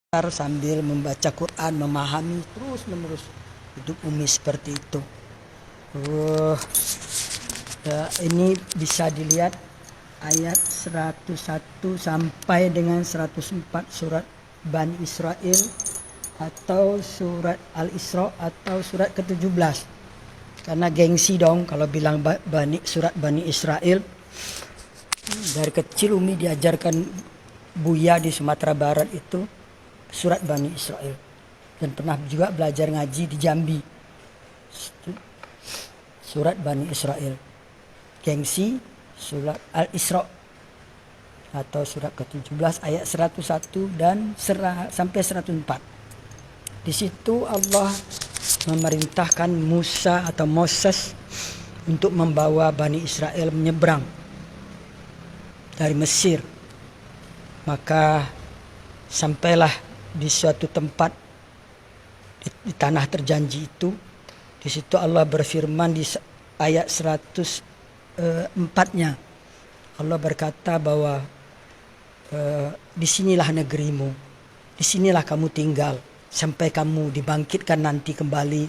sambil membaca Quran, memahami terus menerus hidup Umi seperti itu. Ini bisa dilihat ayat 101 sampai dengan 104 surat Bani Israel atau surat Al-Isra atau surat ke-17. Karena gengsi dong kalau bilang surat Bani Israel. Dari kecil Umi diajarkan Buya di Sumatera Barat itu surat Bani Israel, dan pernah juga belajar ngaji di Jambi surat Bani Israel. Gengsi surat Al-Isra atau surat ke-17 ayat 101 dan sampai 104. Di situ Allah memerintahkan Musa atau Moses untuk membawa Bani Israel menyeberang dari Mesir. Maka sampailah di suatu tempat di tanah terjanji itu. Di situ Allah berfirman di ayat 104-nya. Allah berkata bahwa disinilah negerimu, disinilah kamu tinggal sampai kamu dibangkitkan nanti kembali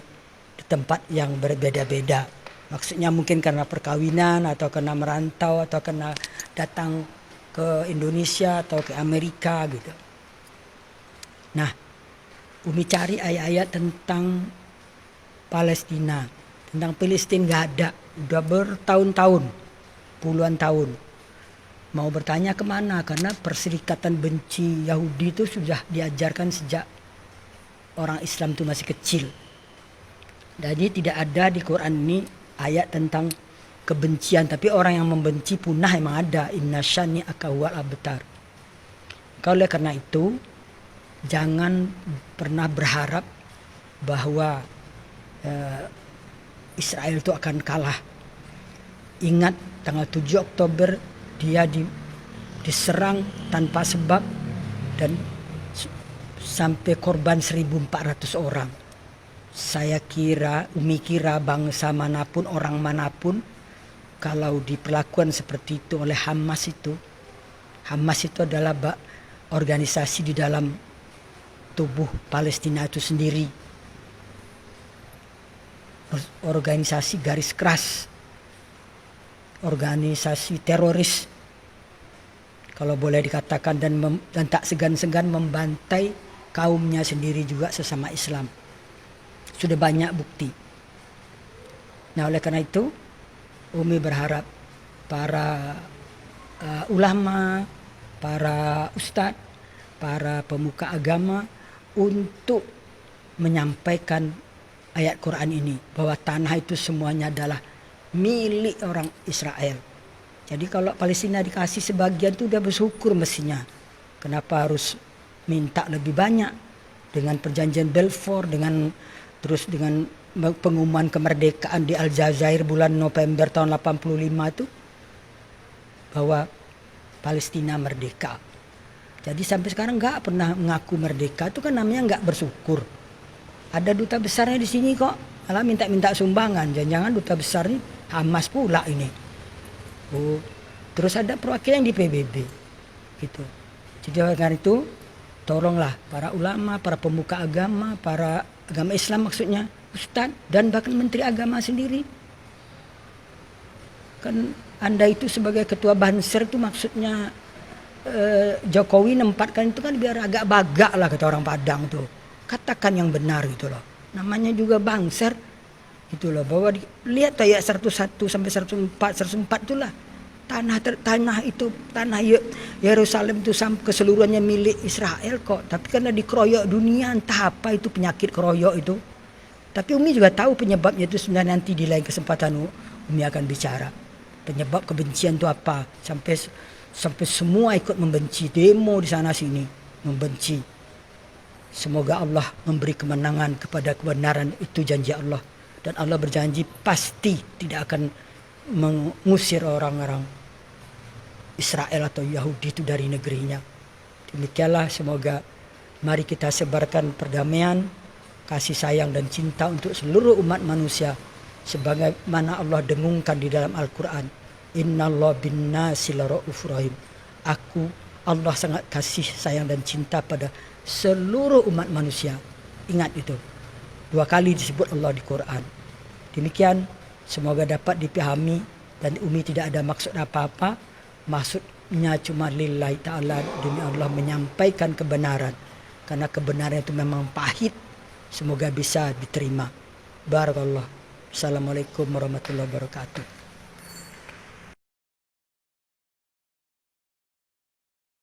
di tempat yang berbeda-beda. Maksudnya mungkin karena perkawinan atau karena merantau atau karena datang ke Indonesia atau ke Amerika gitu. Nah, Umi cari ayat-ayat tentang Palestina, tentang Palestina nggak ada, udah bertahun-tahun, puluhan tahun. Mau bertanya kemana? Karena perserikatan benci Yahudi itu sudah diajarkan sejak orang Islam itu masih kecil. Jadi tidak ada di Quran ini ayat tentang kebencian, tapi orang yang membenci punah emang ada. Inna syani akawal abtar. Oleh karena itu, jangan pernah berharap bahwa Israel itu akan kalah. Ingat tanggal 7 Oktober dia diserang tanpa sebab dan sampai korban 1.400 orang. Umi kira bangsa manapun, orang manapun, kalau diperlakukan seperti itu oleh Hamas itu adalah organisasi di dalam tubuh Palestina itu sendiri, organisasi garis keras, organisasi teroris kalau boleh dikatakan, dan tak segan-segan membantai kaumnya sendiri juga sesama Islam. Sudah banyak bukti. Nah, oleh karena itu Umi berharap para ulama, para ustadz, para pemuka agama untuk menyampaikan ayat Quran ini, bahwa tanah itu semuanya adalah milik orang Israel. Jadi kalau Palestina dikasih sebagian itu udah bersyukur mestinya. Kenapa harus minta lebih banyak? Dengan perjanjian Balfour, dengan pengumuman kemerdekaan di Aljazair bulan November tahun 85 itu, bahwa Palestina merdeka. Jadi sampai sekarang nggak pernah mengaku merdeka, itu kan namanya nggak bersyukur. Ada duta besarnya di sini kok, malah minta sumbangan. Jangan-jangan duta besar ini Hamas pula ini. Terus ada perwakilan di PBB, gitu. Jadi karena itu tolonglah para ulama, para pemuka agama, para agama Islam maksudnya, ustadz dan bahkan menteri agama sendiri. Kan Anda itu sebagai ketua Banser itu maksudnya Jokowi nempatkan itu kan biar agak bagak lah, kata orang Padang tuh. Katakan yang benar gitu loh. Namanya juga Banser gitu loh. Bahwa lihat ayat 101 sampai 104 itulah. Tanah itu, tanah Yerusalem itu keseluruhannya milik Israel kok. Tapi karena dikeroyok dunia, entah apa itu penyakit keroyok itu. Tapi Umi juga tahu penyebabnya itu, sebenarnya nanti di lain kesempatan Umi akan bicara. Penyebab kebencian itu apa? Sampai semua ikut membenci, demo di sana sini membenci. Semoga Allah memberi kemenangan kepada kebenaran, itu janji Allah. Dan Allah berjanji pasti tidak akan mengusir orang-orang Israel atau Yahudi itu dari negerinya. Demikianlah, semoga mari kita sebarkan perdamaian, kasih sayang dan cinta untuk seluruh umat manusia, sebagaimana Allah dengungkan di dalam Al-Quran. Innallaha bin-nasi laraufur rahim. Allah sangat kasih sayang dan cinta pada seluruh umat manusia. Ingat itu. 2 kali disebut Allah di Quran. Demikian, semoga dapat dipahami dan Umi tidak ada maksud apa-apa. Maksudnya cuma lillahi ta'ala, demi Allah menyampaikan kebenaran. Karena kebenaran itu memang pahit. Semoga bisa diterima. Barakallah. Assalamualaikum warahmatullahi wabarakatuh.